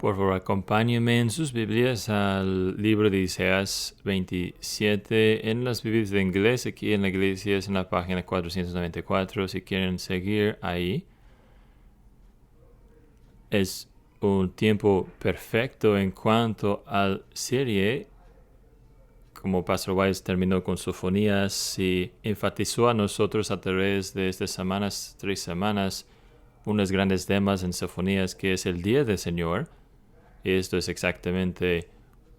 Por favor, acompáñenme en sus Biblias al libro de Isaías 27 en las Biblias de inglés. Aquí en la iglesia es en la página 494. Si quieren seguir ahí, es un tiempo perfecto en cuanto al serie. Como Pastor Wise terminó con Sofonías y enfatizó a nosotros a través de estas semanas, 3 semanas, unos grandes temas en Sofonías, que es el Día del Señor. Esto es exactamente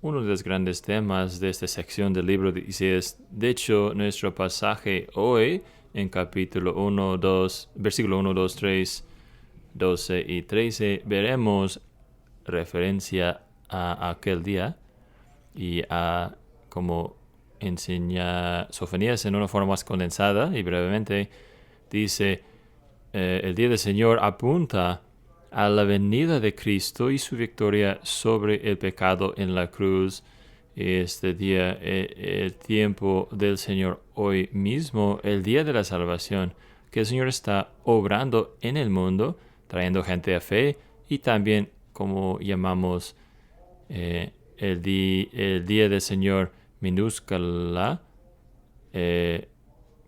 uno de los grandes temas de esta sección del libro de Isaías. De hecho, nuestro pasaje hoy, en capítulo 1, 2, versículo 1, 2, 3, 12 y 13, veremos referencia a aquel día y a cómo enseña Sofonías en una forma más condensada y brevemente. Dice, el día del Señor apunta a la venida de Cristo y su victoria sobre el pecado en la cruz. Este día, el tiempo del Señor hoy mismo, el día de la salvación, que el Señor está obrando en el mundo, trayendo gente a fe, y también, como llamamos, el día del Señor minúscula,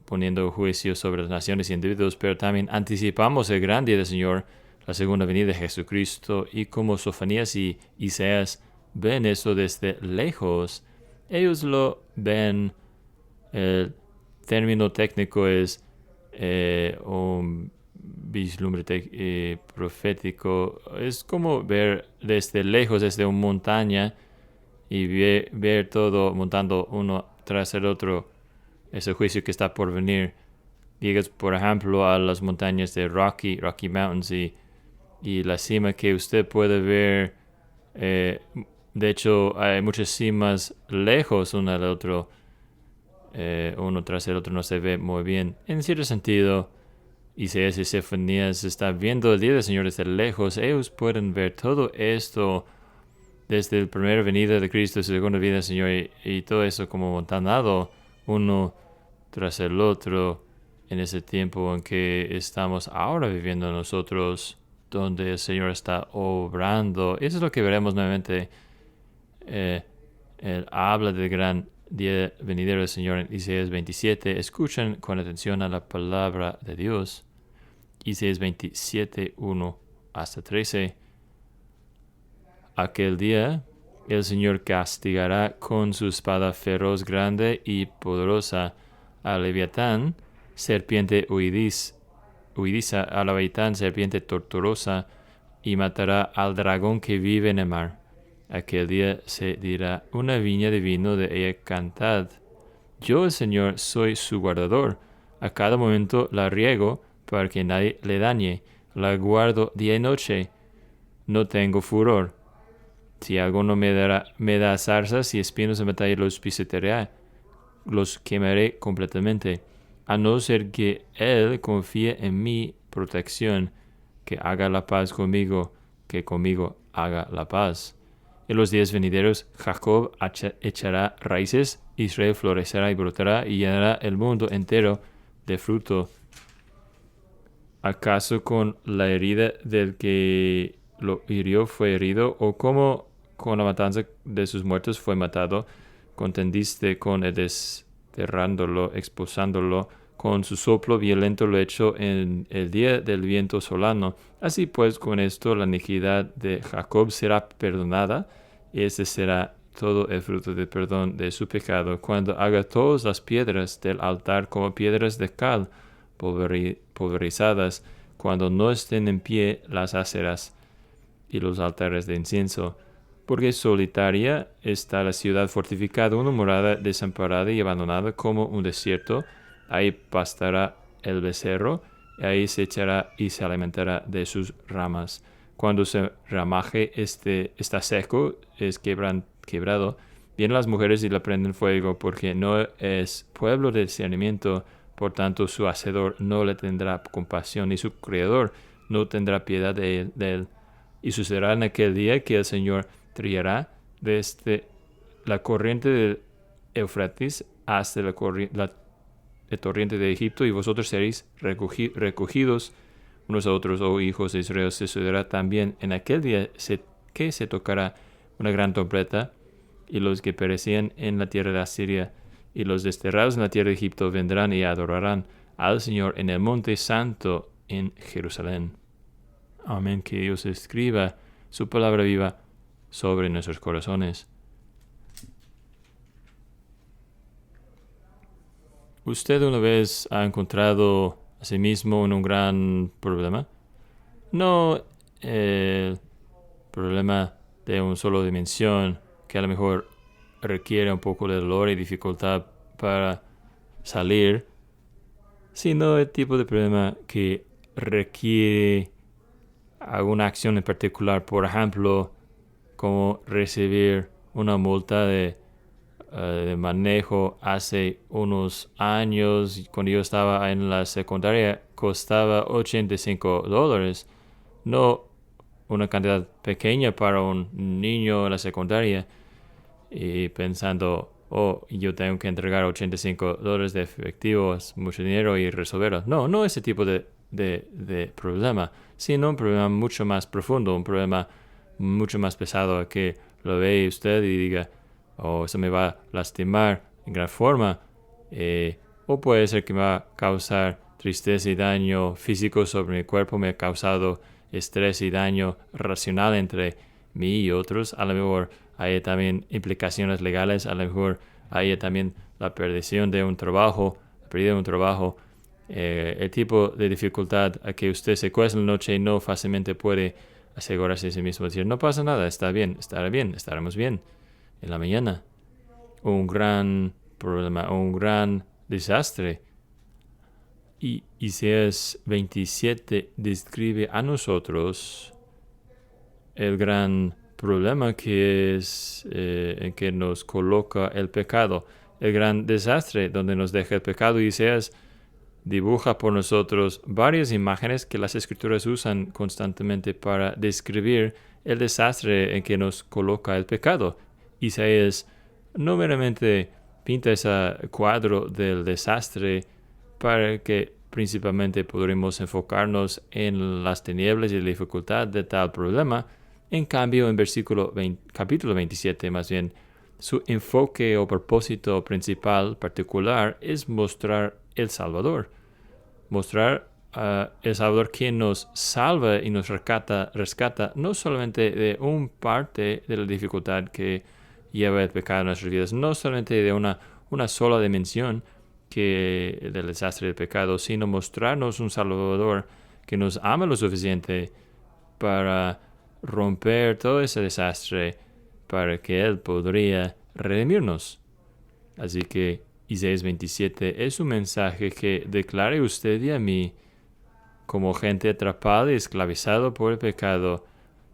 poniendo juicio sobre las naciones y individuos, pero también anticipamos el gran día del Señor, la segunda venida de Jesucristo, y como Sofonías y Isaías ven eso desde lejos, ellos lo ven, el término técnico es un vislumbre profético, es como ver desde lejos, desde una montaña, y ver todo montando uno tras el otro, ese juicio que está por venir. Llegas, por ejemplo, a las montañas de Rocky Mountains, y la cima que usted puede ver, de hecho hay muchas cimas lejos uno del otro, uno tras el otro no se ve muy bien. En cierto sentido, Isaías y Sofonías están viendo el día del Señor desde lejos. Ellos pueden ver todo esto desde la primera venida de Cristo, la segunda venida del Señor, y todo eso como montanado uno tras el otro en ese tiempo en que estamos ahora viviendo nosotros, donde el Señor está obrando. Eso es lo que veremos nuevamente. Él habla del gran día venidero del Señor en Isaías 27. Escuchen con atención a la palabra de Dios. Isaías 27, 1 hasta 13. Aquel día el Señor castigará con su espada feroz, grande y poderosa al Leviatán, serpiente huidiza, al Leviatán, serpiente tortuosa, y matará al dragón que vive en el mar. Aquel día se dirá una viña de vino de ella, cantad. Yo, el Señor, soy su guardador. A cada momento la riego para que nadie le dañe. La guardo día y noche. No tengo furor. Si alguno me da zarzas y espinos en batalla, los pisotearé, los quemaré completamente. A no ser que él confíe en mi protección, que haga la paz conmigo, que conmigo haga la paz. En los días venideros, Jacob echará raíces, Israel florecerá y brotará, y llenará el mundo entero de fruto. ¿Acaso con la herida del que lo hirió fue herido, o como con la matanza de sus muertos fue matado? Contendiste con él desterrándolo, expulsándolo, con su soplo violento lo echó en el día del viento solano. Así pues, con esto la iniquidad de Jacob será perdonada, y este será todo el fruto de perdón de su pecado, cuando haga todas las piedras del altar como piedras de cal, pulverizadas, cuando no estén en pie las aceras y los altares de incienso. Porque solitaria está la ciudad fortificada, una morada desamparada y abandonada como un desierto. Ahí pastará el becerro, y ahí se echará y se alimentará de sus ramas. Cuando su ramaje está seco, es quebrado, vienen las mujeres y la prenden fuego, porque no es pueblo de discernimiento. Por tanto, su hacedor no le tendrá compasión, y su criador no tendrá piedad de él. Y sucederá en aquel día que el Señor traerá desde la corriente del Éufrates hasta el torrente de Egipto, y vosotros seréis recogidos unos a otros, oh hijos de Israel. Sucederá también en aquel día, se que se tocará una gran trompeta, y los que perecían en la tierra de Asiria y los desterrados en la tierra de Egipto vendrán y adorarán al Señor en el monte santo en Jerusalén. Amén. Que Dios escriba su palabra viva sobre nuestros corazones. ¿Usted una vez ha encontrado a sí mismo en un gran problema? No el problema de una sola dimensión que a lo mejor requiere un poco de dolor y dificultad para salir, sino el tipo de problema que requiere alguna acción en particular. Por ejemplo, como recibir una multa de manejo hace unos años. Cuando yo estaba en la secundaria costaba $85, no una cantidad pequeña para un niño en la secundaria, y pensando, yo tengo que entregar $85 de efectivo, es mucho dinero, y resolverlo. No ese tipo de problema, sino un problema mucho más profundo, un problema mucho más pesado, que lo ve usted y diga, eso me va a lastimar en gran forma, o puede ser que me va a causar tristeza y daño físico sobre mi cuerpo, me ha causado estrés y daño racional entre mí y otros. A lo mejor hay también implicaciones legales, a lo mejor hay también la perdición de un trabajo, el tipo de dificultad a que usted se cuesta en la noche y no fácilmente puede asegurarse a sí mismo, decir, no pasa nada, está bien, estaremos bien en la mañana. Un gran problema, un gran desastre. Y Isaías 27 describe a nosotros el gran problema que es en que nos coloca el pecado, el gran desastre donde nos deja el pecado. Y Isaías dibuja por nosotros varias imágenes que las escrituras usan constantemente para describir el desastre en que nos coloca el pecado. Isaías no meramente pinta ese cuadro del desastre para que principalmente podremos enfocarnos en las tinieblas y la dificultad de tal problema. En cambio, en capítulo 27, más bien, su enfoque o propósito principal particular es mostrar el Salvador. Mostrar el Salvador, quien nos salva y nos rescata no solamente de una parte de la dificultad que lleva el pecado en nuestras vidas, no solamente de una sola dimensión que del desastre del pecado, sino mostrarnos un Salvador que nos ama lo suficiente para romper todo ese desastre, para que Él podría redimirnos. Así que Isaías 27 es un mensaje que declare usted y a mí como gente atrapada y esclavizada por el pecado,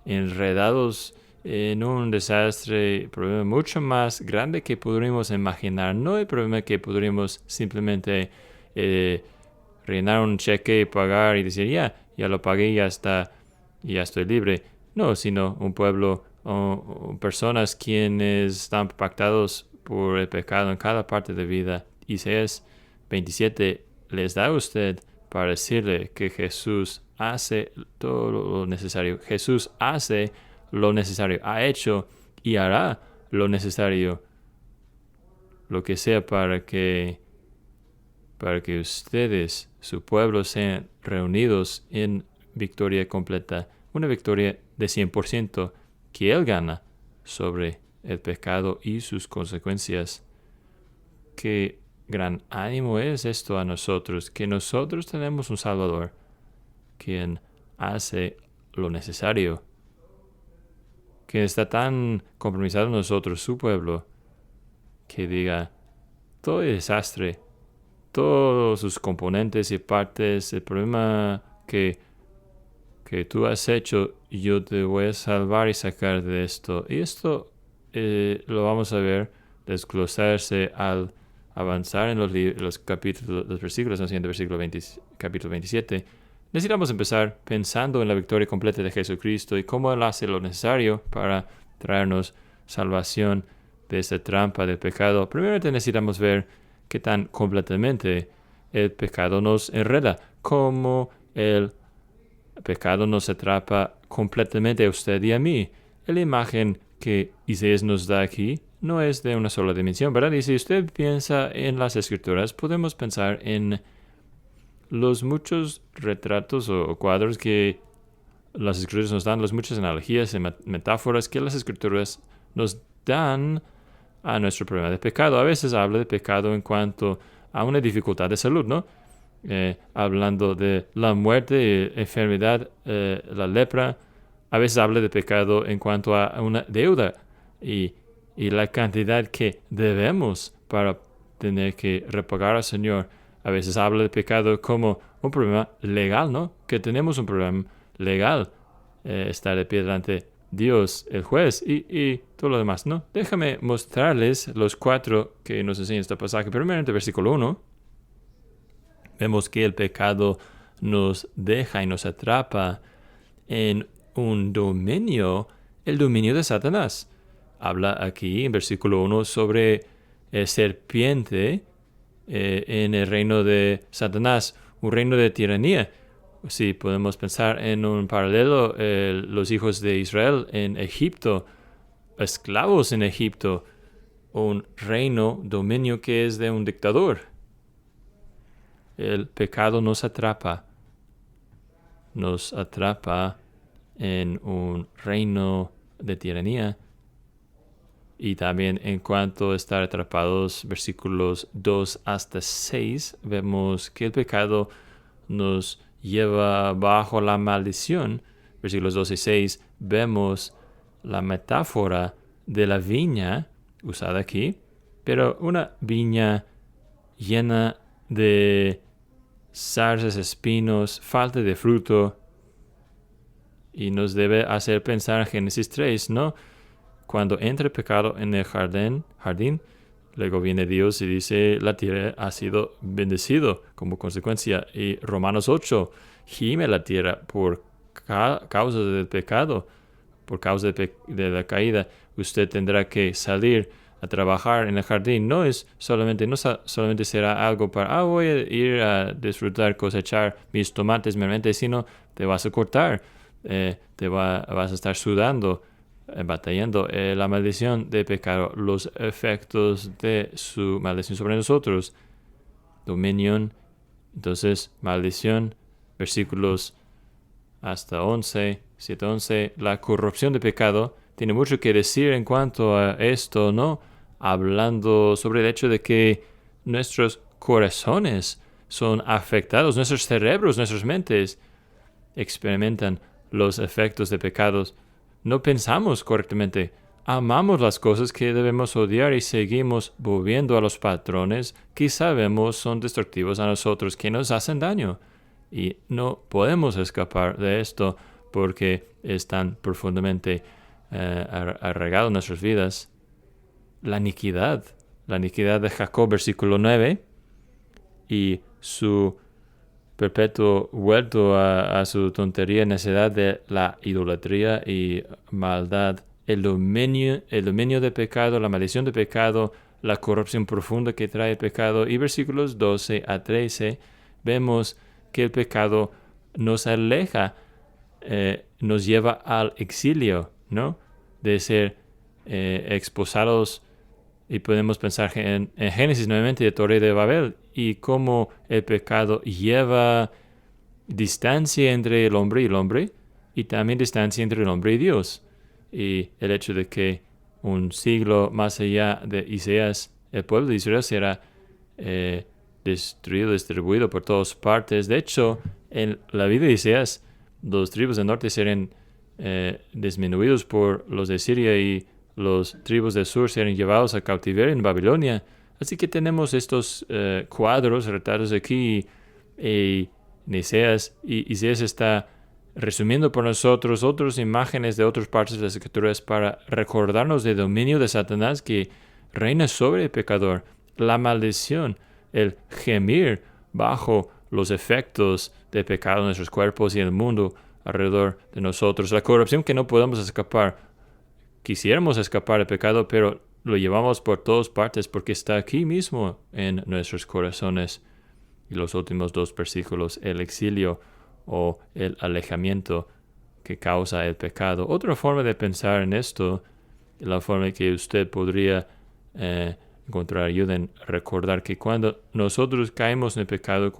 enredados en un desastre, problema mucho más grande que podríamos imaginar. No el problema que podríamos simplemente rellenar un cheque y pagar y decir, ya lo pagué, ya estoy libre. No, sino un pueblo, personas quienes están impactados por el pecado en cada parte de vida. Isaías 27 les da a usted para decirle que Jesús hace todo lo necesario. Jesús hace lo necesario, ha hecho y hará lo necesario, lo que sea para que ustedes, su pueblo, sean reunidos en victoria completa, una victoria de 100% que Él gana sobre el pecado y sus consecuencias. Qué gran ánimo es esto a nosotros, que nosotros tenemos un Salvador, quien hace lo necesario, que está tan compromisado en nosotros, su pueblo, que diga, todo el desastre, todos sus componentes y partes, el problema que tú has hecho, yo te voy a salvar y sacar de esto. Y esto lo vamos a ver desglosarse al avanzar en los capítulos, los versículos, no siendo capítulo 27. Necesitamos empezar pensando en la victoria completa de Jesucristo y cómo Él hace lo necesario para traernos salvación de esta trampa del pecado. Primero necesitamos ver qué tan completamente el pecado nos enreda, cómo el pecado nos atrapa completamente a usted y a mí. la imagen que Isaías nos da aquí no es de una sola dimensión, ¿verdad? Y si usted piensa en las Escrituras, podemos pensar en los muchos retratos o cuadros que las Escrituras nos dan, las muchas analogías y metáforas que las Escrituras nos dan a nuestro problema de pecado. A veces habla de pecado en cuanto a una dificultad de salud, ¿no? Hablando de la muerte, enfermedad, la lepra. A veces habla de pecado en cuanto a una deuda y la cantidad que debemos para tener que repagar al Señor. A veces habla de pecado como un problema legal, ¿no? Que tenemos un problema legal, estar de pie delante Dios, el juez, y todo lo demás, ¿no? Déjame mostrarles los 4 que nos enseña este pasaje. Primeramente, versículo 1. Vemos que el pecado nos deja y nos atrapa en un dominio, el dominio de Satanás. Habla aquí en versículo 1 sobre serpiente en el reino de Satanás, un reino de tiranía. Si podemos pensar en un paralelo, los hijos de Israel en Egipto, esclavos en Egipto, un reino, dominio que es de un dictador. El pecado nos atrapa en un reino de tiranía. Y también en cuanto a estar atrapados, versículos 2 hasta 6, vemos que el pecado nos lleva bajo la maldición. Versículos 2 y 6, vemos la metáfora de la viña usada aquí, pero una viña llena de zarzas, espinos, falta de fruto, y nos debe hacer pensar en Génesis 3, ¿no? Cuando entra el pecado en el jardín, luego viene Dios y dice, la tierra ha sido bendecido como consecuencia. Y Romanos 8, gime la tierra por causa del pecado, por causa de la caída. Usted tendrá que salir a trabajar en el jardín. No solamente será algo para, voy a ir a disfrutar, cosechar mis tomates meramente, sino te vas a cortar, vas a estar sudando, batallando. La maldición de pecado, los efectos de su maldición sobre nosotros. Dominión, entonces maldición, versículos hasta 11, 7, 11. La corrupción de pecado tiene mucho que decir en cuanto a esto, ¿no? Hablando sobre el hecho de que nuestros corazones son afectados, nuestros cerebros, nuestras mentes experimentan los efectos de pecados. No pensamos correctamente, amamos las cosas que debemos odiar y seguimos volviendo a los patrones que sabemos son destructivos a nosotros, que nos hacen daño. Y no podemos escapar de esto porque es tan profundamente arraigado en nuestras vidas. La iniquidad de Jacob, versículo 9, y su perpetuo vuelto a su tontería, necedad de la idolatría y maldad, el dominio de pecado, la maldición de pecado, la corrupción profunda que trae el pecado. Y versículos 12 a 13 vemos que el pecado nos aleja, nos lleva al exilio, ¿no? De ser expulsados. Y podemos pensar en Génesis nuevamente de Torre de Babel y cómo el pecado lleva distancia entre el hombre y el hombre y también distancia entre el hombre y Dios. Y el hecho de que un siglo más allá de Isaías, el pueblo de Israel será distribuido por todas partes. De hecho, en la vida de Isaías, los tribus del norte serán disminuidos por los de Siria y los tribus del sur serán llevados a cautiverio en Babilonia. Así que tenemos estos cuadros, retratos aquí en Isaías. Y Isaías está resumiendo por nosotros otras imágenes de otras partes de las Escrituras para recordarnos del dominio de Satanás que reina sobre el pecador, la maldición, el gemir bajo los efectos del pecado en nuestros cuerpos y en el mundo alrededor de nosotros, la corrupción que no podemos escapar. Quisiéramos escapar del pecado, pero lo llevamos por todas partes porque está aquí mismo en nuestros corazones. Y los últimos 2 versículos, el exilio o el alejamiento que causa el pecado. Otra forma de pensar en esto, la forma en que usted podría encontrar ayuda en recordar que cuando nosotros caemos en el pecado,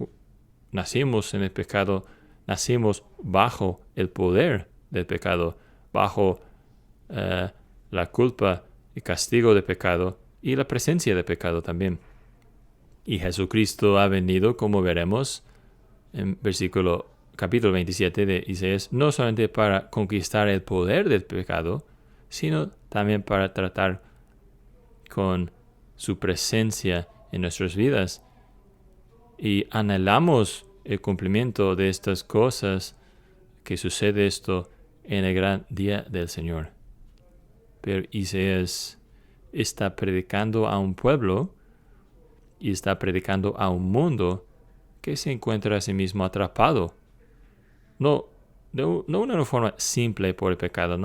nacimos en el pecado, nacimos bajo el poder del pecado, bajo la culpa y castigo del pecado y la presencia del pecado también. Y Jesucristo ha venido, como veremos en capítulo 27 de Isaías, no solamente para conquistar el poder del pecado, sino también para tratar con su presencia en nuestras vidas. Y anhelamos el cumplimiento de estas cosas, que sucede esto en el gran día del Señor. Pero Isaías está predicando a un pueblo y está predicando a un mundo que se encuentra a sí mismo atrapado. No en una forma simple por el pecado,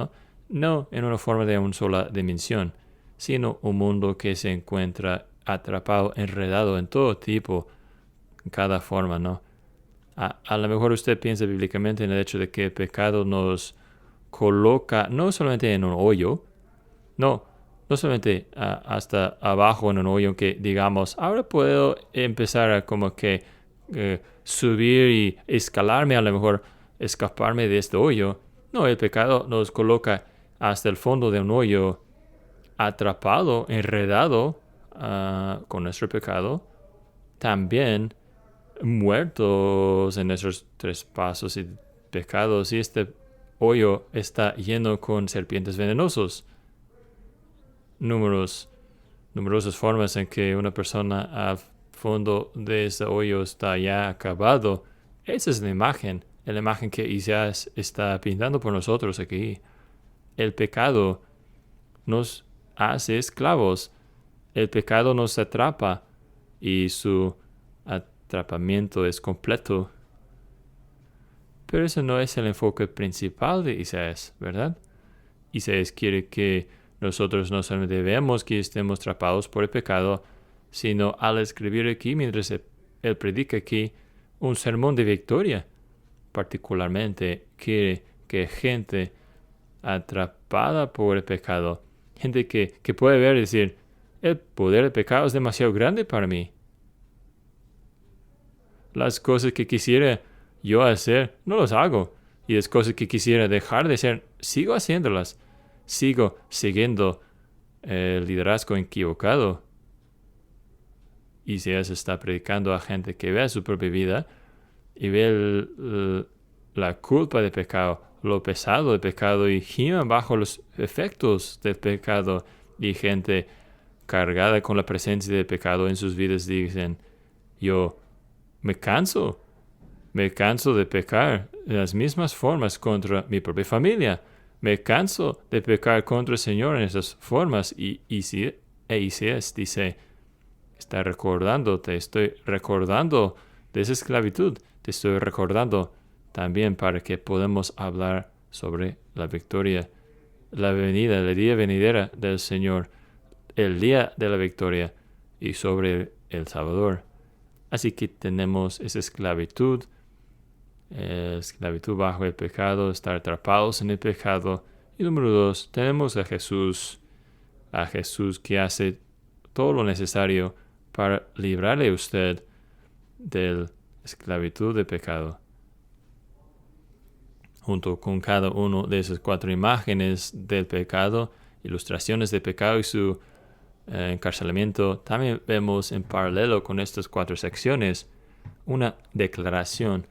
no en una forma de una sola dimensión, sino un mundo que se encuentra atrapado, enredado en todo tipo, en cada forma, ¿no? A lo mejor usted piensa bíblicamente en el hecho de que el pecado nos coloca no solamente en un hoyo, no solamente hasta abajo en un hoyo que digamos, ahora puedo empezar a como que subir y escalarme, a lo mejor escaparme de este hoyo. No, el pecado nos coloca hasta el fondo de un hoyo, atrapado, enredado con nuestro pecado, también muertos en nuestros trespassos y pecados, y este hoyo está lleno con serpientes venenosos. Numerosas formas en que una persona al fondo de ese hoyo está ya acabado. Esa es la imagen que Isaías está pintando por nosotros aquí. El pecado nos hace esclavos. El pecado nos atrapa y su atrapamiento es completo. Pero ese no es el enfoque principal de Isaías, ¿verdad? Isaías quiere que nosotros no solamente veamos que estemos atrapados por el pecado, sino al escribir aquí, mientras él predica aquí, un sermón de victoria. Particularmente quiere que gente atrapada por el pecado, gente que puede ver y decir, el poder del pecado es demasiado grande para mí. Las cosas que quisiera yo hacer, no las hago. Y las cosas que quisiera dejar de hacer, sigo haciéndolas. Sigo siguiendo el liderazgo equivocado. Isaías está predicando a gente que ve su propia vida y ve la culpa del pecado, lo pesado del pecado, y gima bajo los efectos del pecado. Y gente cargada con la presencia del pecado en sus vidas dicen, yo me canso de pecar de las mismas formas contra mi propia familia. Me canso de pecar contra el Señor en esas formas. Y Isaías dice, te estoy recordando de esa esclavitud. Te estoy recordando también para que podamos hablar sobre la victoria, la venida, el día venidera del Señor, el día de la victoria y sobre el Salvador. Así que tenemos esa esclavitud bajo el pecado, estar atrapados en el pecado. Y número 2, tenemos a Jesús que hace todo lo necesario para librarle a usted de la esclavitud del pecado. Junto con cada uno de esas 4 imágenes del pecado, ilustraciones del pecado y su encarcelamiento, también vemos en paralelo con estas 4 secciones una declaración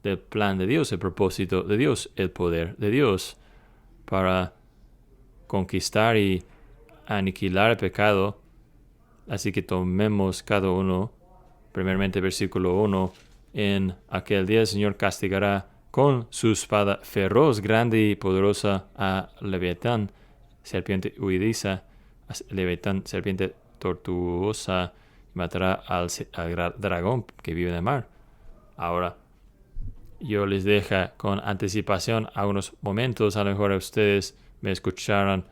del plan de Dios, el propósito de Dios, el poder de Dios para conquistar y aniquilar el pecado. Así que tomemos cada uno. Primeramente, versículo 1. En aquel día el Señor castigará con su espada feroz, grande y poderosa a Leviatán, serpiente huidiza, Leviatán, serpiente tortuosa, y matará al dragón que vive en el mar. Ahora, yo les dejo con anticipación algunos momentos. A lo mejor ustedes me escucharon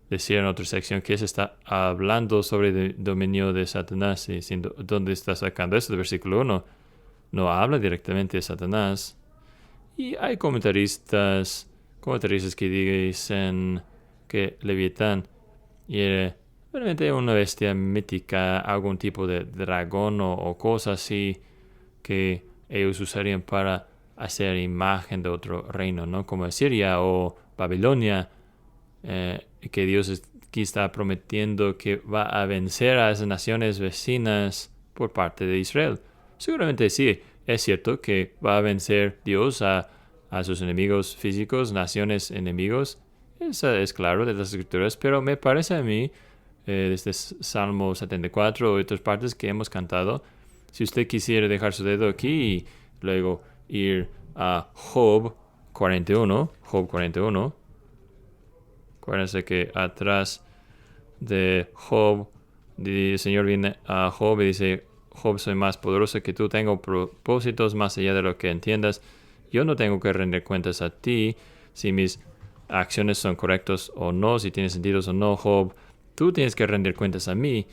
decir en otra sección que se está hablando sobre el dominio de Satanás, y diciendo, ¿dónde está sacando esto del versículo 1? No habla directamente de Satanás. Y hay comentaristas que dicen que Leviatán era realmente una bestia mítica, algún tipo de dragón o cosa así que ellos usarían para hacer imagen de otro reino, ¿no? Como Asiria o Babilonia, que Dios aquí está prometiendo que va a vencer a esas naciones vecinas por parte de Israel. Seguramente sí, es cierto que va a vencer Dios a sus enemigos físicos, naciones enemigos. Eso es claro de las escrituras, pero me parece a mí, desde Salmo 74 y otras partes que hemos cantado, si usted quisiera dejar su dedo aquí y luego ir a Job 41, acuérdense que atrás de Job, el Señor viene a Job y dice: Job, soy más poderoso que tú, tengo propósitos más allá de lo que entiendas. Yo no tengo que rendir cuentas a ti si mis acciones son correctas o no, si tienen sentido o no, Job. Tú tienes que rendir cuentas a mí.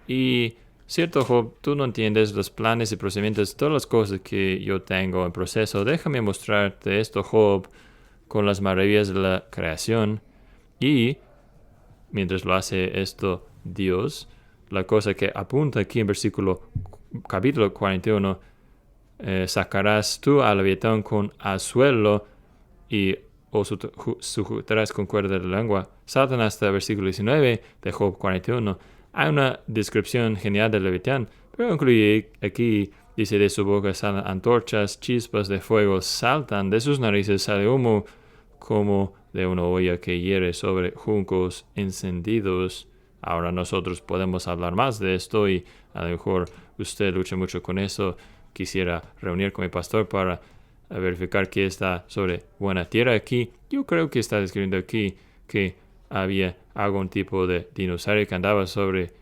Y cierto, Job, tú no entiendes los planes y procedimientos, todas las cosas que yo tengo en proceso. Déjame mostrarte esto, Job, con las maravillas de la creación. Y mientras lo hace esto Dios, la cosa que apunta aquí en capítulo 41, sacarás tú al Leviatán con anzuelo y o sujetarás con cuerda de lengua. Saltan hasta el versículo 19 de Job 41. Hay una descripción genial del Leviatán, pero incluye aquí, dice: de su boca salen antorchas, chispas de fuego saltan, de sus narices sale humo como de una olla que hiere sobre juncos encendidos. Ahora nosotros podemos hablar más de esto y a lo mejor usted lucha mucho con eso. Quisiera reunir con mi pastor para verificar que está sobre buena tierra aquí. Yo creo que está describiendo aquí que había algún tipo de dinosaurio que andaba sobre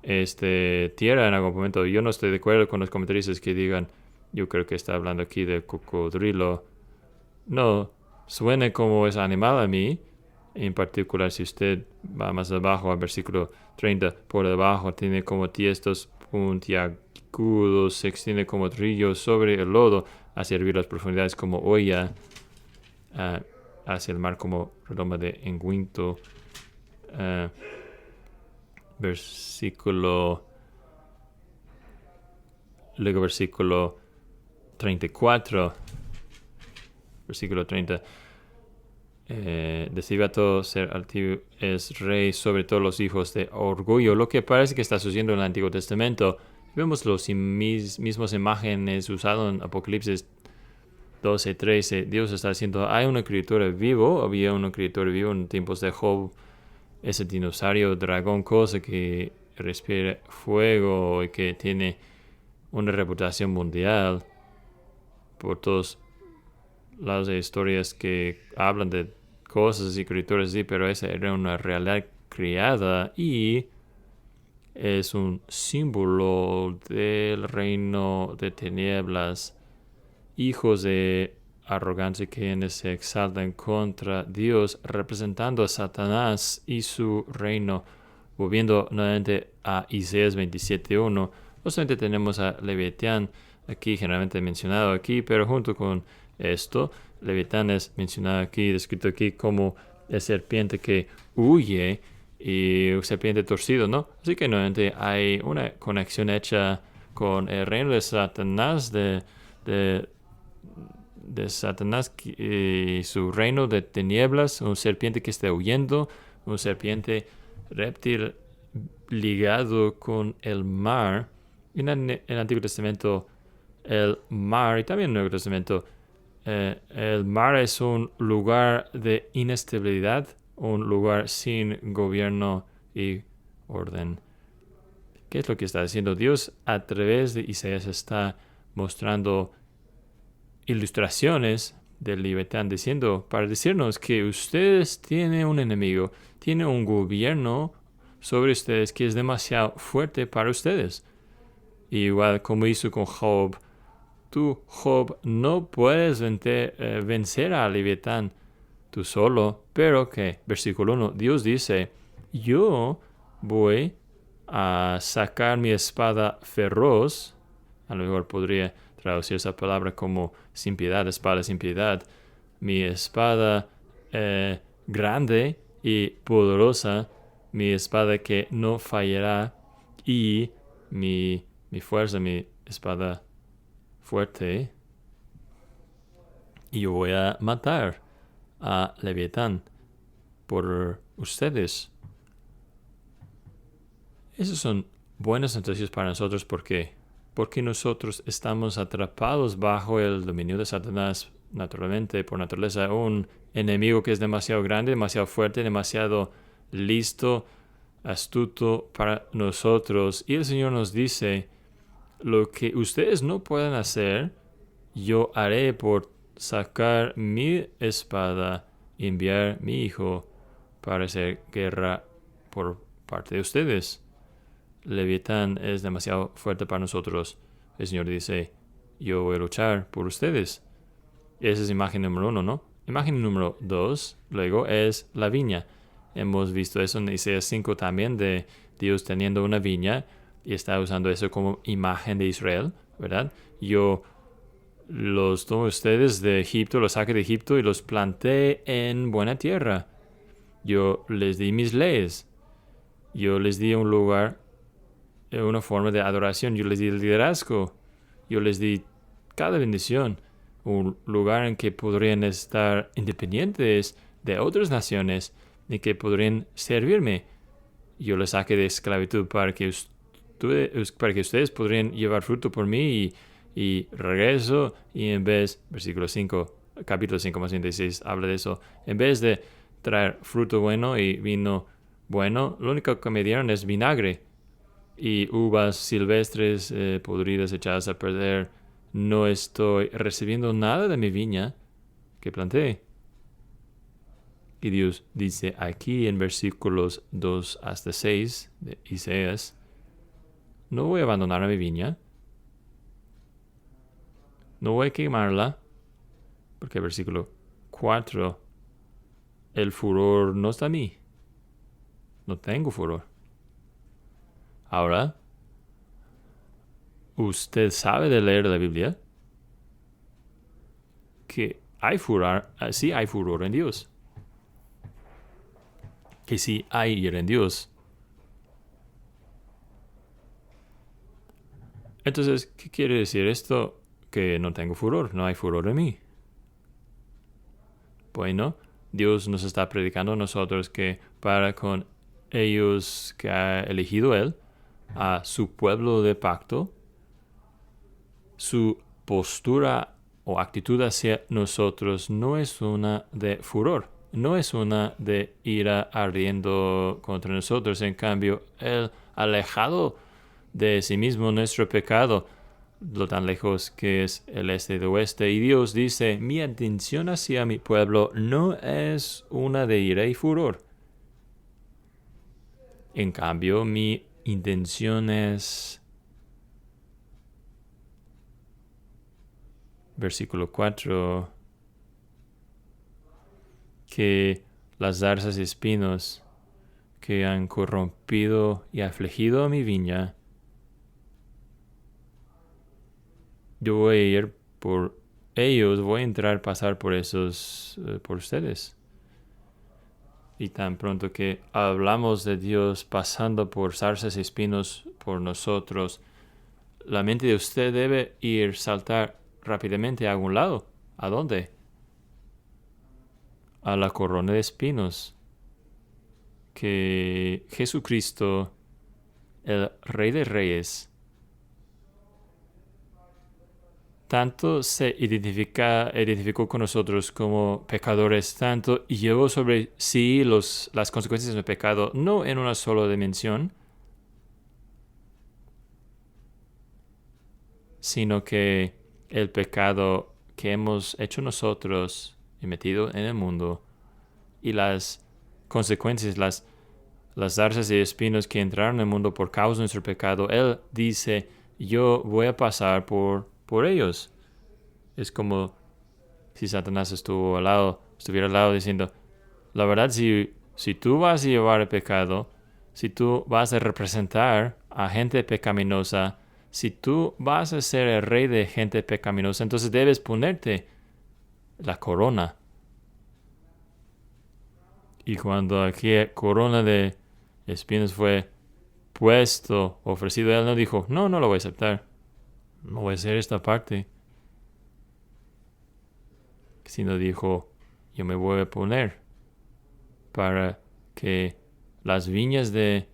tierra en algún momento. Yo no estoy de acuerdo con los comentaristas que digan, yo creo que está hablando aquí de cocodrilo. No, suena como ese animal a mí. En particular, si usted va más abajo al versículo 30, por debajo tiene como tiestos puntiagudos, se extiende como ríos sobre el lodo, hacia hervir las profundidades como olla, hacia el mar como redoma de engüento. Luego versículo 34, versículo 30. Decía todo ser altivo es rey sobre todos los hijos de orgullo, lo que parece que está sucediendo en el Antiguo Testamento. Vemos los mismos imágenes usadas en Apocalipsis 12:13. Dios está diciendo: hay una criatura vivo, había una criatura vivo en tiempos de Job, ese dinosaurio, dragón, cosa que respira fuego y que tiene una reputación mundial por todos lados de historias que hablan de cosas y criaturas así, pero esa era una realidad creada y es un símbolo del reino de tinieblas, hijos de arrogancia quienes se exaltan contra Dios, representando a Satanás y su reino. Volviendo nuevamente a Isaías 27:1, no solamente tenemos a Leviatán aquí generalmente mencionado aquí, pero junto con esto, Leviatán es mencionado aquí, descrito aquí como el serpiente que huye y un serpiente torcido, ¿no? Así que nuevamente hay una conexión hecha con el reino de Satanás, de Satanás y su reino de tinieblas, un serpiente que está huyendo, un serpiente reptil ligado con el mar. En el Antiguo Testamento, el mar, y también en el Nuevo Testamento, el mar es un lugar de inestabilidad, un lugar sin gobierno y orden. ¿Qué es lo que está haciendo Dios? A través de Isaías está mostrando ilustraciones del Leviatán, diciendo, para decirnos que ustedes tienen un enemigo, tienen un gobierno sobre ustedes que es demasiado fuerte para ustedes. Igual como hizo con Job, tú, Job, no puedes vencer a Leviatán tú solo, pero que, versículo 1, Dios dice: yo voy a sacar mi espada feroz. A lo mejor podría traducir esa palabra como sin piedad, espada sin piedad. Mi espada grande y poderosa, mi espada que no fallará, y mi fuerza, mi espada fuerte. Y yo voy a matar a Leviatán por ustedes. Esas son buenas noticias para nosotros porque nosotros estamos atrapados bajo el dominio de Satanás, naturalmente, por naturaleza, un enemigo que es demasiado grande, demasiado fuerte, demasiado listo, astuto para nosotros. Y el Señor nos dice, lo que ustedes no pueden hacer, yo haré por sacar mi espada y enviar mi hijo para hacer guerra por parte de ustedes. Leviatán es demasiado fuerte para nosotros. El Señor dice, yo voy a luchar por ustedes. Esa es imagen número 1, ¿no? Imagen número 2, luego, es la viña. Hemos visto eso en Isaías 5 también, de Dios teniendo una viña y está usando eso como imagen de Israel, ¿verdad? Yo los tomo ustedes de Egipto, los saqué de Egipto y los planté en buena tierra. Yo les di mis leyes. Yo les di un lugar, una forma de adoración. Yo les di el liderazgo. Yo les di cada bendición. Un lugar en que podrían estar independientes de otras naciones y que podrían servirme. Yo les saqué de esclavitud para que ustedes podrían llevar fruto por mí y regreso, y en vez, versículo 5, capítulo 5 más 26 habla de eso, en vez de traer fruto bueno y vino bueno, lo único que me dieron es vinagre y uvas silvestres podridas, echadas a perder. No estoy recibiendo nada de mi viña que planté. Y Dios dice aquí en versículos 2 hasta 6 de Isaías, no voy a abandonar a mi viña, no voy a quemarla, porque versículo 4, el furor no está en mí, no tengo furor. Ahora, usted sabe de leer la Biblia que sí hay furor en Dios, que sí hay ira en Dios. Entonces, ¿qué quiere decir esto? Que no tengo furor, no hay furor en mí. Bueno, Dios nos está predicando a nosotros que para con ellos que ha elegido Él, a su pueblo de pacto, su postura o actitud hacia nosotros no es una de furor, no es una de ira ardiendo contra nosotros. En cambio, Él, alejado de sí mismo nuestro pecado, lo tan lejos que es el este de oeste, y Dios dice, mi intención hacia mi pueblo no es una de ira y furor. En cambio, mi intención es, versículo 4, que las zarzas y espinos que han corrompido y afligido a mi viña, yo voy a ir por ellos, voy a entrar, pasar por esos, por ustedes. Y tan pronto que hablamos de Dios pasando por zarzas y espinos por nosotros, la mente de usted debe saltar rápidamente a algún lado. ¿A dónde? A la corona de espinos que Jesucristo, el Rey de Reyes, tanto se identificó con nosotros como pecadores, tanto llevó sobre sí las consecuencias del pecado, no en una sola dimensión, sino que el pecado que hemos hecho nosotros y metido en el mundo, y las consecuencias, las zarzas y espinos que entraron en el mundo por causa de nuestro pecado, Él dice, yo voy a pasar por ellos. Es como si Satanás estuviera al lado diciendo, la verdad, si tú vas a llevar el pecado, si tú vas a representar a gente pecaminosa, si tú vas a ser el rey de gente pecaminosa, entonces debes ponerte la corona. Y cuando aquí corona de espinas fue puesto, ofrecido, él no dijo, no, no lo voy a aceptar. No voy a hacer esta parte. Sino dijo, yo me voy a poner para que las vidas de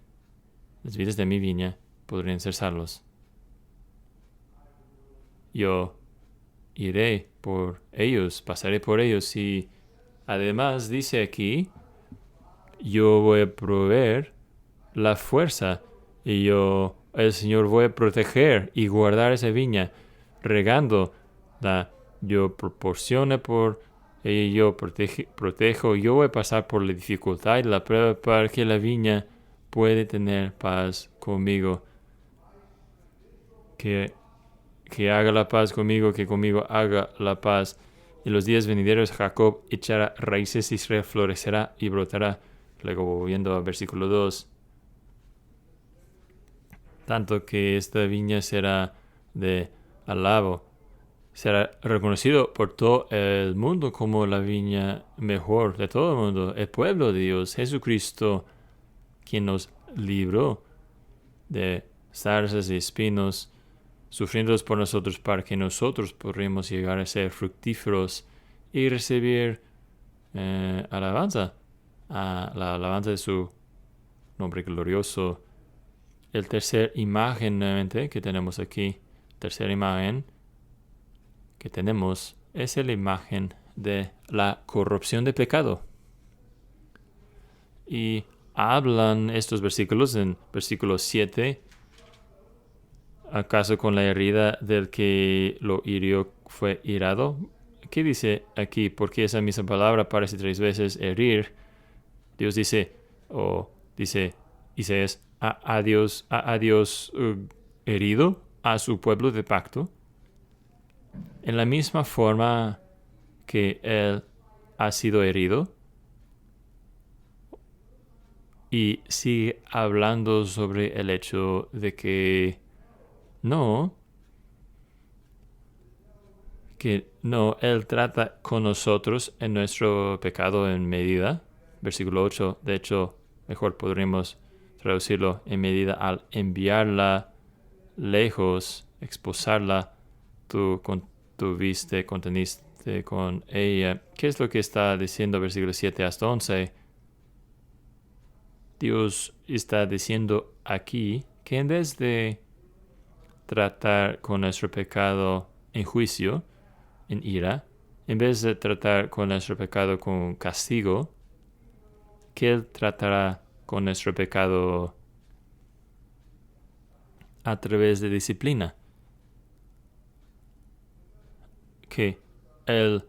mi viña podrían ser salvos. Yo iré por ellos, pasaré por ellos y además dice aquí, yo voy a proveer la fuerza y el Señor voy a proteger y guardar esa viña, regando yo proporciono por ella, yo protejo, yo voy a pasar por la dificultad y la prueba para que la viña puede tener paz conmigo. Que haga la paz conmigo, que conmigo haga la paz. En los días venideros Jacob echará raíces, Israel florecerá y brotará. Luego volviendo al versículo 2. Tanto que esta viña será de alabo. Será reconocido por todo el mundo como la viña mejor de todo el mundo. El pueblo de Dios, Jesucristo, quien nos libró de zarzas y espinos, sufriendo por nosotros para que nosotros podamos llegar a ser fructíferos y recibir alabanza, a la alabanza de su nombre glorioso. El tercer imagen nuevamente que tenemos aquí, tercera imagen que tenemos es la imagen de la corrupción de pecado. Y hablan estos versículos en versículo 7. ¿Acaso con la herida del que lo hirió fue irado? ¿Qué dice aquí? Porque esa misma palabra aparece 3 veces, herir. Dios dice, dice Isaías, a Dios herido a su pueblo de pacto. En la misma forma que él ha sido herido. Y sigue hablando sobre el hecho de que no, Él trata con nosotros en nuestro pecado en medida. Versículo 8, de hecho, mejor podríamos traducirlo en medida al enviarla lejos, expulsarla, tú conteniste con ella. ¿Qué es lo que está diciendo versículo 7 hasta 11? Dios está diciendo aquí que en vez de tratar con nuestro pecado en juicio, en ira, en vez de tratar con nuestro pecado con castigo, que Él tratará con nuestro pecado a través de disciplina. Que Él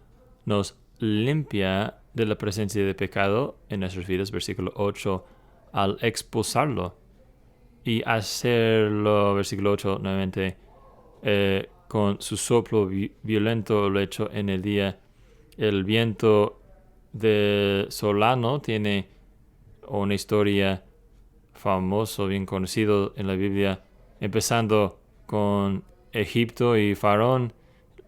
nos limpia de la presencia de pecado en nuestras vidas, versículo 8, al expulsarlo. Y hacerlo, versículo 8, nuevamente, con su soplo violento lo hecho en el día. El viento de Solano tiene una historia famoso, bien conocido en la Biblia, empezando con Egipto y Faraón.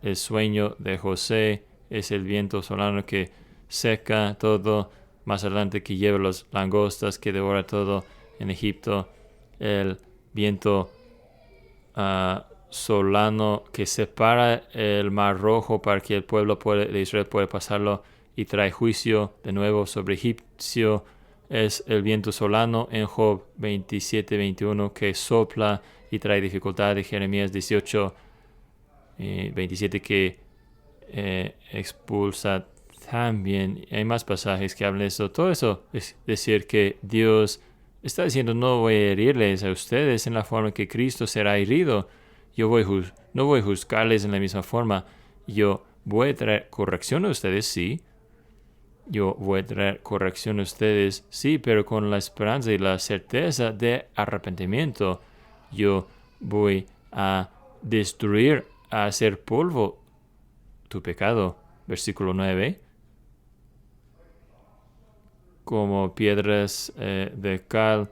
El sueño de José es el viento solano que seca todo, más adelante que lleva las langostas, que devora todo en Egipto. El viento solano que separa el mar rojo para que el pueblo de Israel pueda pasarlo y trae juicio de nuevo sobre egipcio. Es el viento solano en Job 27-21 que sopla y trae dificultad. De Jeremías 18 27 que expulsa también. Hay más pasajes que hablan de eso. Todo eso es decir que Dios está diciendo, no voy a herirles a ustedes en la forma que Cristo será herido. No voy a juzgarles en la misma forma. Yo voy a traer corrección a ustedes, sí. Yo voy a traer corrección a ustedes, sí, pero con la esperanza y la certeza de arrepentimiento. Yo voy a destruir, a hacer polvo tu pecado. Versículo 9. Como piedras de cal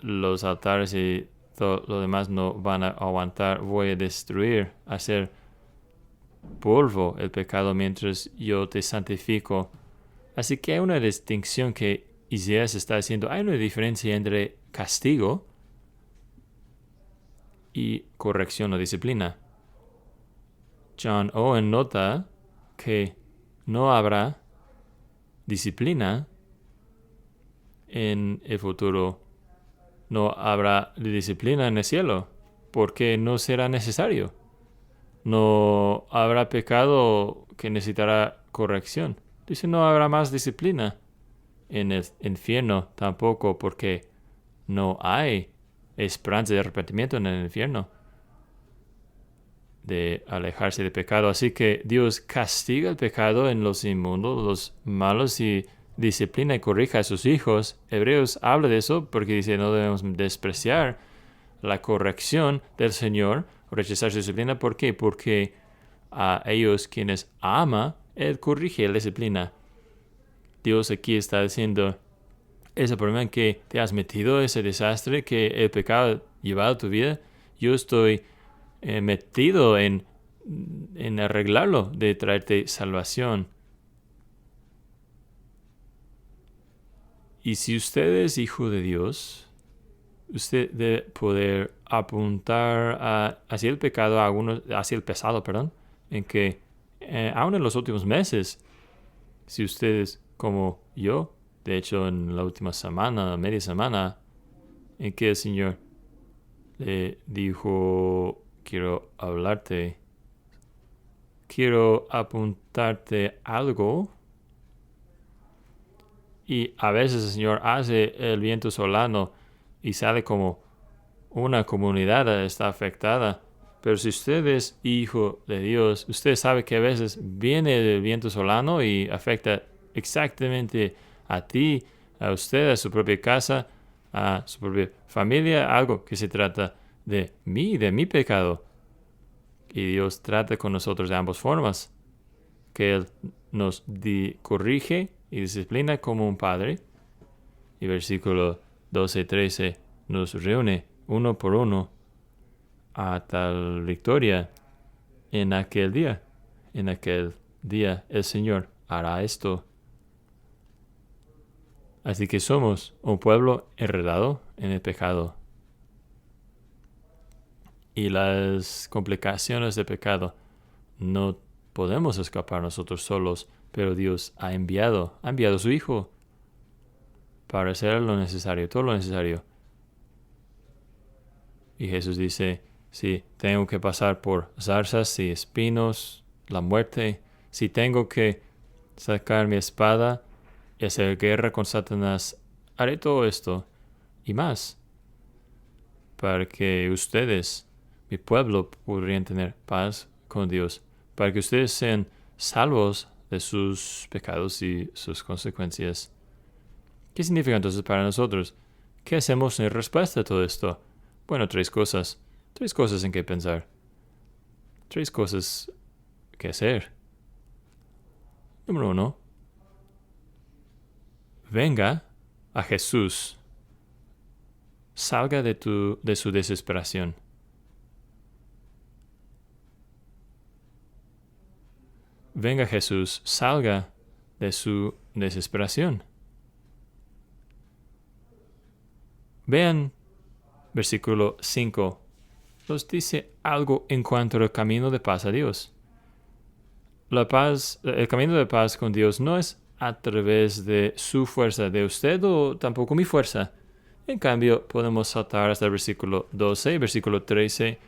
los altares y todo lo demás no van a aguantar. Voy a destruir, hacer polvo el pecado mientras yo te santifico. Así que hay una distinción que Isaías está haciendo. Hay una diferencia entre castigo y corrección o disciplina. John Owen nota que no habrá disciplina en el futuro. No habrá disciplina en el cielo porque no será necesario. No habrá pecado que necesitará corrección. Dice, no habrá más disciplina en el infierno tampoco, porque no hay esperanza de arrepentimiento en el infierno, de alejarse del pecado. Así que Dios castiga el pecado en los inmundos, los malos, y disciplina y corrige a sus hijos. Hebreos habla de eso porque dice, no debemos despreciar la corrección del Señor o rechazar su disciplina. ¿Por qué? Porque a ellos quienes ama, Él corrige la disciplina. Dios aquí está diciendo, ese problema en que te has metido, ese desastre que el pecado ha llevado a tu vida, yo estoy metido en arreglarlo, de traerte salvación. Y si usted es hijo de Dios, usted debe poder apuntar hacia el pecado, hacia el pasado, en que aún en los últimos meses, si ustedes como yo, de hecho en la última semana, media semana, en que el Señor le dijo, quiero hablarte, quiero apuntarte algo. Y a veces el Señor hace el viento solano y sale como una comunidad está afectada. Pero si usted es hijo de Dios, usted sabe que a veces viene el viento solano y afecta exactamente a ti, a usted, a su propia casa, a su propia familia, algo que se trata de mi pecado. Y Dios trata con nosotros de ambas formas, que Él nos corrige y disciplina como un padre. Y versículo 12 y 13 nos reúne uno por uno a tal victoria en aquel día. En aquel día el Señor hará esto. Así que somos un pueblo enredado en el pecado. Y las complicaciones del pecado no podemos escapar nosotros solos, pero Dios ha enviado a su Hijo para hacer lo necesario, todo lo necesario. Y Jesús dice, si tengo que pasar por zarzas y espinos, la muerte, si tengo que sacar mi espada y hacer guerra con Satanás, haré todo esto y más, para que ustedes, mi pueblo, podrían tener paz con Dios, para que ustedes sean salvos de sus pecados y sus consecuencias. ¿Qué significa entonces para nosotros? ¿Qué hacemos en respuesta a todo esto? Bueno, tres cosas en que pensar, tres cosas que hacer. Número 1, venga a Jesús, salga de su desesperación. Venga Jesús, salga de su desesperación. Vean, versículo 5, nos dice algo en cuanto al camino de paz a Dios. La paz, el camino de paz con Dios no es a través de su fuerza, de usted o tampoco mi fuerza. En cambio, podemos saltar hasta el versículo 12 y versículo 13.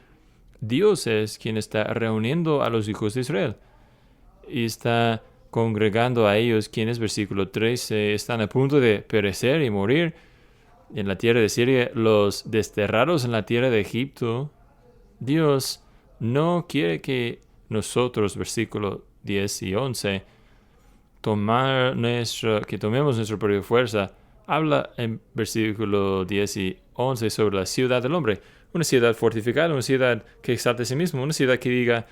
Dios es quien está reuniendo a los hijos de Israel y está congregando a ellos quienes, versículo 13, están a punto de perecer y morir en la tierra de Siria, los desterrados en la tierra de Egipto. Dios no quiere que nosotros, versículo 10 y 11, que tomemos nuestra propia fuerza. Habla en versículo 10 y 11 sobre la ciudad del hombre, una ciudad fortificada, una ciudad que exalte a sí mismo, una ciudad que diga,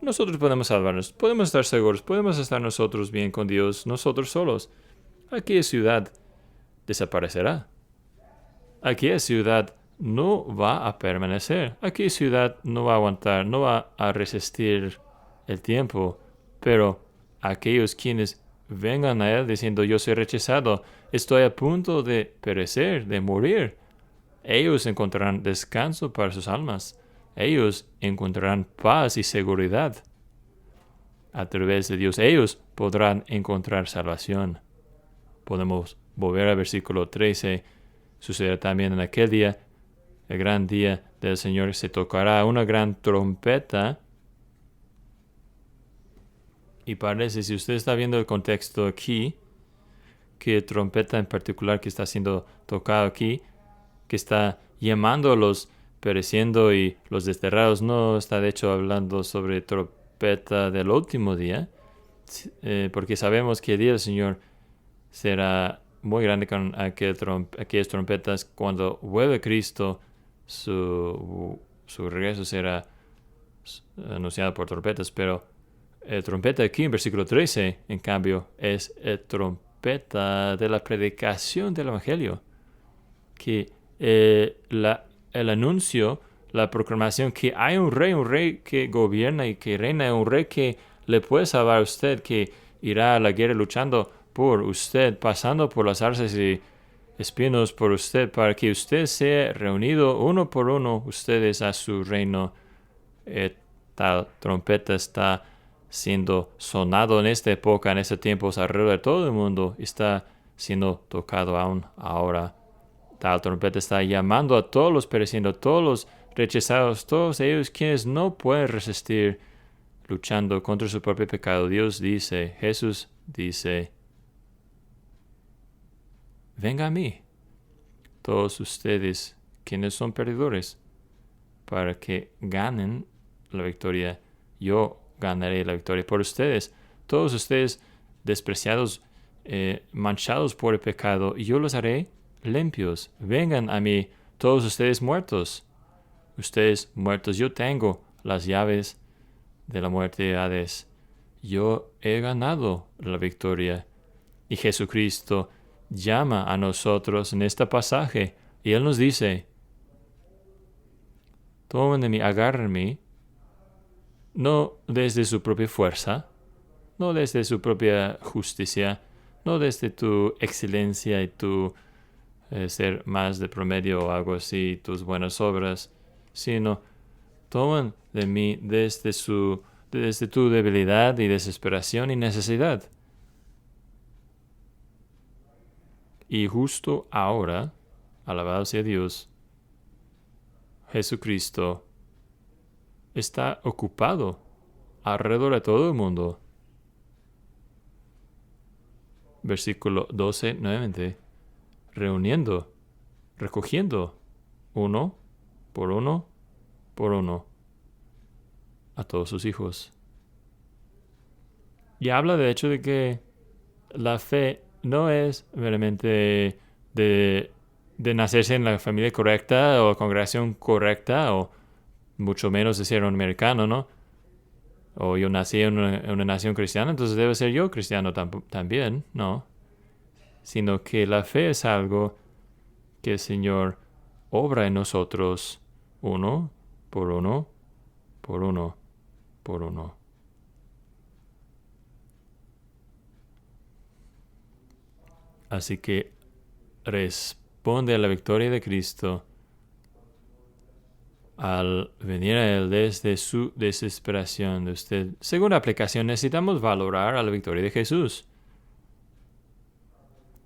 nosotros podemos salvarnos, podemos estar seguros, podemos estar nosotros bien con Dios, nosotros solos. Aquella ciudad desaparecerá. aquella ciudad no va a permanecer. Aquella ciudad no va a aguantar, no va a resistir el tiempo. Pero aquellos quienes vengan a él diciendo yo soy rechazado, estoy a punto de perecer, de morir, ellos encontrarán descanso para sus almas. Ellos encontrarán paz y seguridad. A través de Dios, ellos podrán encontrar salvación. Podemos volver al versículo 13. Sucederá también en aquel día, el gran día del Señor, se tocará una gran trompeta. Y parece, si usted está viendo el contexto aquí, que trompeta en particular que está siendo tocado aquí, que está llamando a los pereciendo y los desterrados, no está de hecho hablando sobre trompeta del último día, porque sabemos que el día del Señor será muy grande con aquellas trompetas. Cuando vuelve Cristo, su regreso será anunciado por trompetas, pero el trompeta aquí en versículo 13, en cambio, es el trompeta de la predicación del Evangelio, que el anuncio, la proclamación que hay un rey que gobierna y que reina, un rey que le puede salvar a usted, que irá a la guerra luchando por usted, pasando por las zarzas y espinos por usted, para que usted sea reunido uno por uno, ustedes a su reino. Tal trompeta está siendo sonado en esta época, en este tiempo, alrededor de todo el mundo, está siendo tocado aún ahora. Tal trompeta está llamando a todos los pereciendo, a todos los rechazados, todos ellos quienes no pueden resistir, luchando contra su propio pecado. Dios dice, Jesús dice, venga a mí, todos ustedes quienes son perdedores, para que ganen la victoria. Yo ganaré la victoria por ustedes. Todos ustedes despreciados, manchados por el pecado, y yo los haré limpios. Vengan a mí, todos ustedes muertos. Ustedes muertos, yo tengo las llaves de la muerte de Hades. Yo he ganado la victoria. Y Jesucristo llama a nosotros en este pasaje, y Él nos dice, tomen de mí, agárrenme, no desde su propia fuerza, no desde su propia justicia, no desde tu excelencia y tu ser más de promedio o algo así, tus buenas obras, sino tomen de mí desde tu debilidad y desesperación y necesidad. Y justo ahora, alabado sea Dios, Jesucristo está ocupado alrededor de todo el mundo. Versículo 12, nuevamente, reuniendo, recogiendo uno por uno a todos sus hijos. Y habla de hecho de que la fe no es meramente de nacerse en la familia correcta o congregación correcta, o mucho menos de ser un americano, ¿no? O yo nací en una nación cristiana, entonces debo ser yo cristiano también, ¿no? Sino que la fe es algo que el Señor obra en nosotros uno por uno. Así que responde a la victoria de Cristo al venir a Él desde su desesperación de usted. Segunda aplicación, necesitamos valorar a la victoria de Jesús.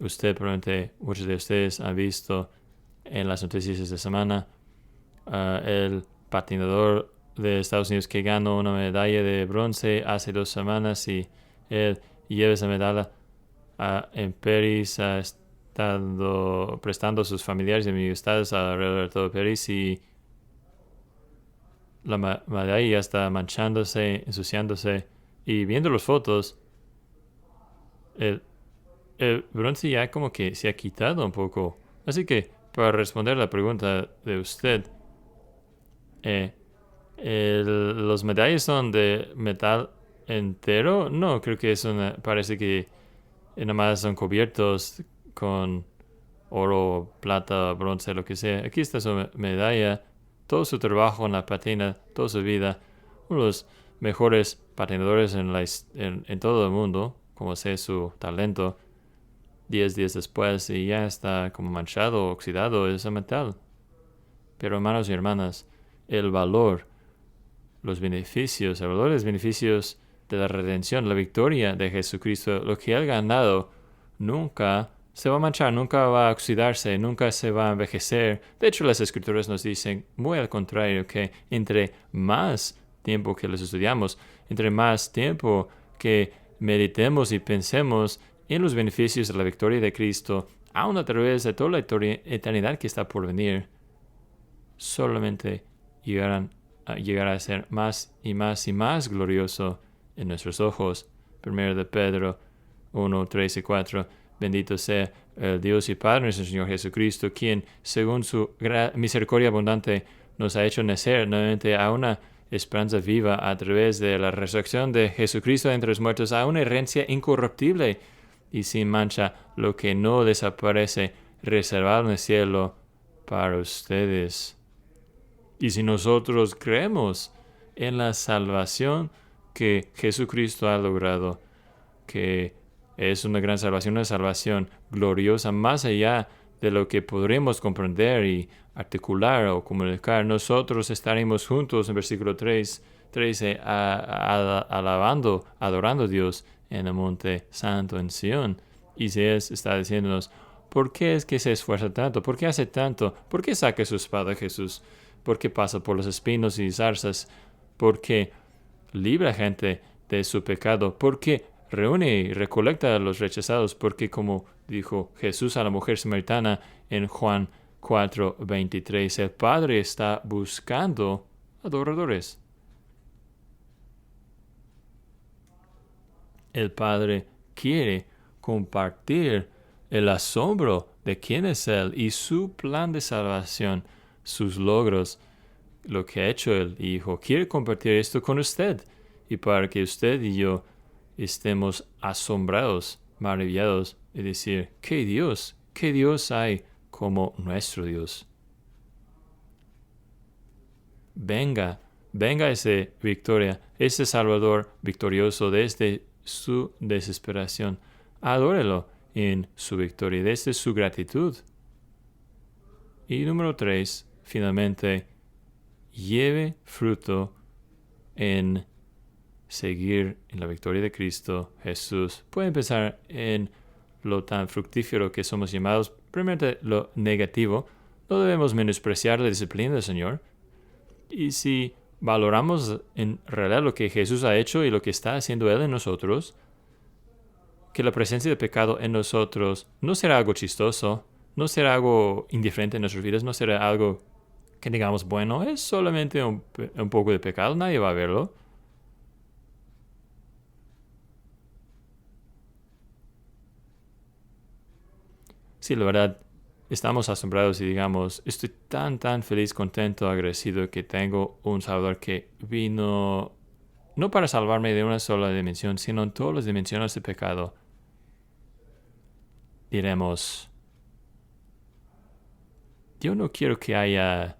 Usted probablemente, muchos de ustedes han visto en las noticias de esta semana el patinador de Estados Unidos que ganó una medalla de bronce hace 2 semanas, y él lleva esa medalla en París, ha estado prestando a sus familiares y amistades alrededor de todo París, y la medalla ya está manchándose, ensuciándose, y viendo las fotos, el bronce ya como que se ha quitado un poco. Así que, para responder a la pregunta de usted, ¿los medallas son de metal entero? No, creo que parece que nada más son cubiertos con oro, plata, bronce, lo que sea. Aquí está su medalla, todo su trabajo en la patina, toda su vida. Uno de los mejores patinadores en todo el mundo, como sé su talento. 10 días después y ya está como manchado, oxidado ese metal. Pero hermanos y hermanas, el valor, los beneficios, el valor de los beneficios de la redención, la victoria de Jesucristo, lo que Él ha ganado, nunca se va a manchar, nunca va a oxidarse, nunca se va a envejecer. De hecho, las Escrituras nos dicen, muy al contrario, que entre más tiempo que los estudiamos, entre más tiempo que meditemos y pensemos en los beneficios de la victoria de Cristo, aún a través de toda la eternidad que está por venir, solamente llegará a ser más y más y más glorioso en nuestros ojos. 1 de Pedro 1, 3 y 4. Bendito sea el Dios y Padre nuestro Señor Jesucristo, quien, según su misericordia abundante, nos ha hecho nacer nuevamente a una esperanza viva a través de la resurrección de Jesucristo de entre los muertos, a una herencia incorruptible y sin mancha, lo que no desaparece, reservado en el cielo para ustedes. Y si nosotros creemos en la salvación que Jesucristo ha logrado, que es una gran salvación, una salvación gloriosa, más allá de lo que podremos comprender y articular o comunicar, nosotros estaremos juntos en versículo 13, alabando, adorando a Dios en el monte santo en Sion. Isaías está diciéndonos, ¿por qué es que se esfuerza tanto? ¿Por qué hace tanto? ¿Por qué saca su espada Jesús? ¿Por qué pasa por los espinos y zarzas? ¿Por qué libra gente de su pecado? ¿Por qué reúne y recolecta a los rechazados? Porque como dijo Jesús a la mujer samaritana en Juan 4:23, el Padre está buscando adoradores. El Padre quiere compartir el asombro de quién es Él y su plan de salvación, sus logros, lo que ha hecho el Hijo. Quiere compartir esto con usted y para que usted y yo estemos asombrados, maravillados y decir, qué Dios hay como nuestro Dios. Venga esa victoria, ese Salvador victorioso desde su desesperación. Adórelo en su victoria, desde su gratitud. Y número 3, finalmente, lleve fruto en seguir en la victoria de Cristo Jesús. Pueden pensar en lo tan fructífero que somos llamados. Primero, lo negativo. No debemos menospreciar la disciplina del Señor. Y si valoramos en realidad lo que Jesús ha hecho y lo que está haciendo Él en nosotros, que la presencia de pecado en nosotros no será algo chistoso, no será algo indiferente en nuestras vidas, no será algo que digamos, bueno, es solamente un poco de pecado, nadie va a verlo. Sí, la verdad, estamos asombrados y digamos, estoy tan feliz, contento, agradecido que tengo un Salvador que vino no para salvarme de una sola dimensión, sino en todas las dimensiones de pecado. Diremos, yo no quiero que haya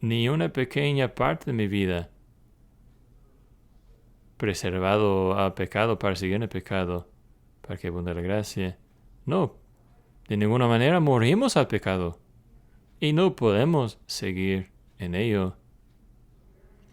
ni una pequeña parte de mi vida preservado a pecado para seguir en el pecado, para que abunde la gracia. No, de ninguna manera morimos al pecado y no podemos seguir en ello.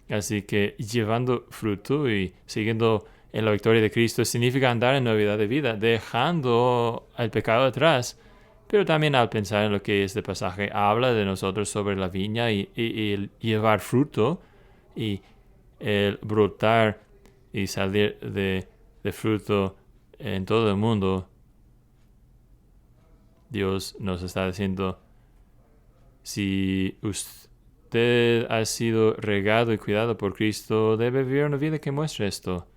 Así que llevando fruto y siguiendo en la victoria de Cristo significa andar en novedad de vida, dejando el pecado atrás. Pero también al pensar en lo que este pasaje habla de nosotros sobre la viña y el llevar fruto y el brotar y salir de fruto en todo el mundo, Dios nos está diciendo, si usted ha sido regado y cuidado por Cristo, debe vivir una vida que muestre esto.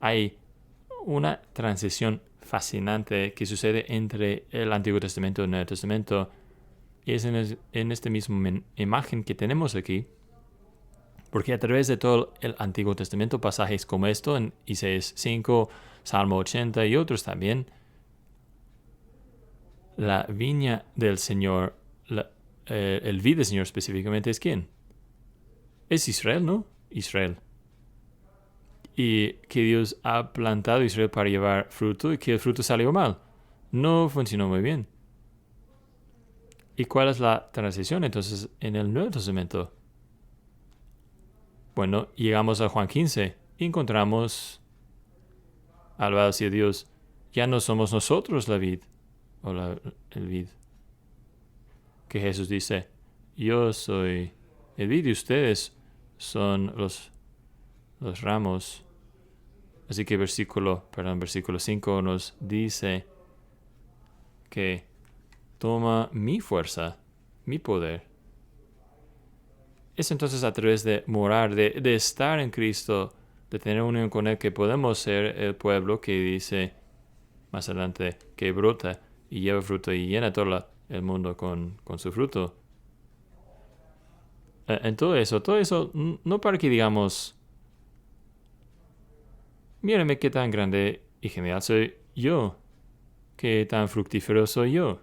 Hay una transición fascinante que sucede entre el Antiguo Testamento y el Nuevo Testamento. Y es en esta misma imagen que tenemos aquí. Porque a través de todo el Antiguo Testamento, pasajes como esto en Isaías 5, Salmo 80 y otros también. La viña del Señor, el vid del Señor específicamente, ¿es quién? Es Israel, ¿no? Israel. Y que Dios ha plantado a Israel para llevar fruto y que el fruto salió mal. No funcionó muy bien. ¿Y cuál es la transición entonces en el Nuevo Testamento? Bueno, llegamos a Juan 15 y encontramos, alabado sea Dios, ya no somos nosotros la vid, o el vid. Que Jesús dice, yo soy el vid y ustedes son los ramos. Así que versículo 5 nos dice que toma mi fuerza, mi poder. Es entonces a través de morar, de estar en Cristo, de tener unión con Él, que podemos ser el pueblo que dice más adelante que brota y lleva fruto y llena todo el mundo con su fruto. En todo eso, no para que digamos, mírame qué tan grande y genial soy yo, qué tan fructífero soy yo.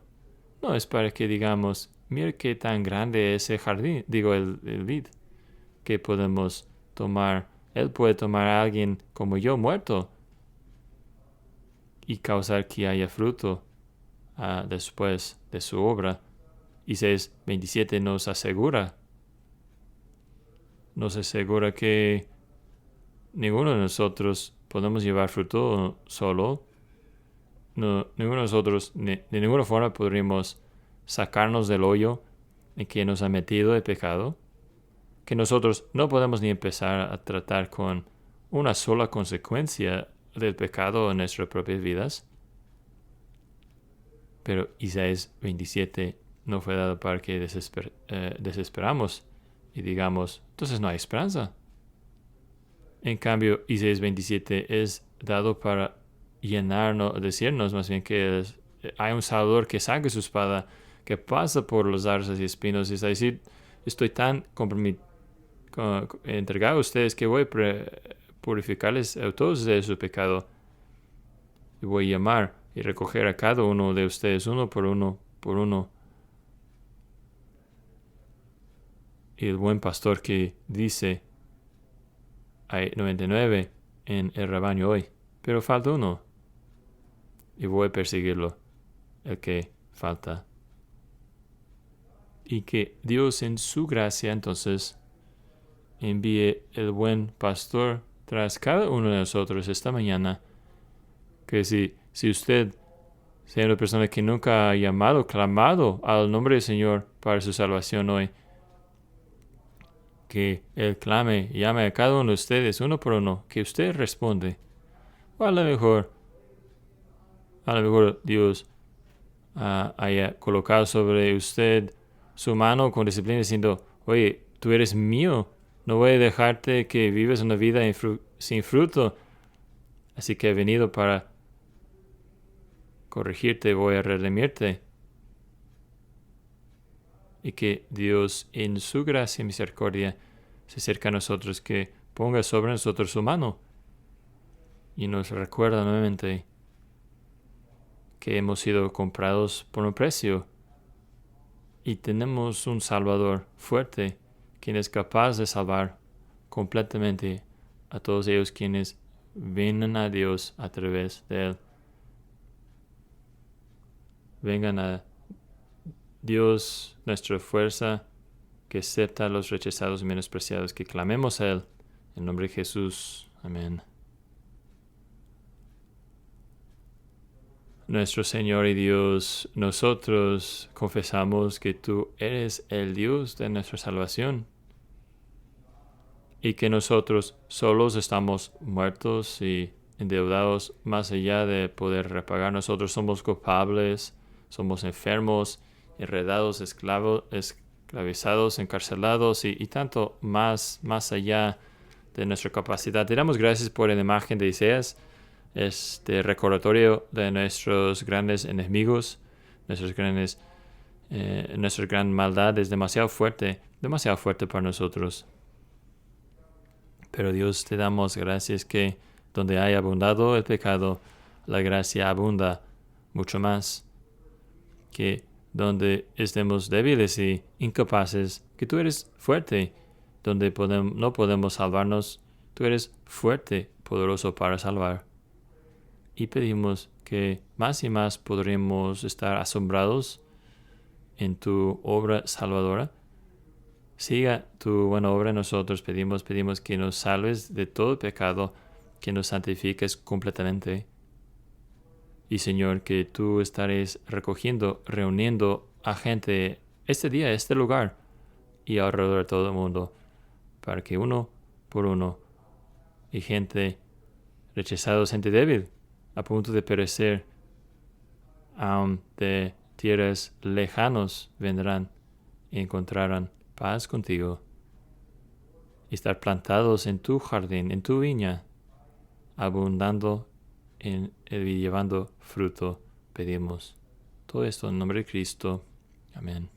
No es para que digamos, mira qué tan grande es el jardín, digo el vid, que podemos tomar. Él puede tomar a alguien como yo muerto y causar que haya fruto después de su obra. Isaías 27 nos asegura que ninguno de nosotros podemos llevar fruto solo. No, ninguno de nosotros de ninguna forma podríamos sacarnos del hoyo en que nos ha metido el pecado, que nosotros no podemos ni empezar a tratar con una sola consecuencia del pecado en nuestras propias vidas. Pero Isaías 27 no fue dado para que desesperamos y digamos, entonces no hay esperanza. En cambio, Isaías 27 es dado para llenarnos, decirnos más bien que hay un Salvador que saque su espada, que pasa por los zarzas y espinos, y es decir, estoy tan entregado a ustedes que voy a purificarles a todos de su pecado. Y voy a llamar y recoger a cada uno de ustedes uno por uno. Y el buen pastor que dice, hay 99 en el rebaño hoy, pero falta uno. Y voy a perseguirlo, el que falta. Y que Dios en su gracia entonces envíe el buen pastor tras cada uno de nosotros esta mañana. Que si usted sea una persona que nunca ha clamado al nombre del Señor para su salvación hoy, que Él llame a cada uno de ustedes uno por uno, que usted responde. O a lo mejor Dios haya colocado sobre usted su mano con disciplina diciendo, oye, tú eres mío, no voy a dejarte que vives una vida sin fruto, así que he venido para corregirte, voy a redimirte. Y que Dios en su gracia y misericordia se acerca a nosotros, que ponga sobre nosotros su mano y nos recuerda nuevamente que hemos sido comprados por un precio y tenemos un Salvador fuerte, quien es capaz de salvar completamente a todos ellos quienes vienen a Dios a través de Él. Vengan a Dios, nuestra fuerza, que acepta a los rechazados y menospreciados, que clamemos a Él. En nombre de Jesús. Amén. Nuestro Señor y Dios, nosotros confesamos que tú eres el Dios de nuestra salvación y que nosotros solos estamos muertos y endeudados más allá de poder repagar. Nosotros somos culpables, somos enfermos, enredados, esclavizados, encarcelados y tanto más allá de nuestra capacidad. Te damos gracias por la imagen de Isaías, este recordatorio de nuestros grandes enemigos, nuestra gran maldad es demasiado fuerte para nosotros. Pero Dios, te damos gracias que Donde haya abundado el pecado, la gracia abunda mucho más. Que donde estemos débiles y incapaces, que tú eres fuerte. Donde no podemos salvarnos, tú eres fuerte, poderoso para salvar. Y pedimos que más y más podremos estar asombrados en tu obra salvadora. Siga tu buena obra en nosotros. Pedimos que nos salves de todo pecado, que nos santifiques completamente. Y Señor, que tú estares reuniendo a gente este día, este lugar y alrededor de todo el mundo, para que uno por uno y gente rechazados, gente débil, a punto de perecer, aun de tierras lejanos vendrán y encontrarán paz contigo. Y estar plantados en tu jardín, en tu viña, abundando y llevando fruto, pedimos. Todo esto en nombre de Cristo. Amén.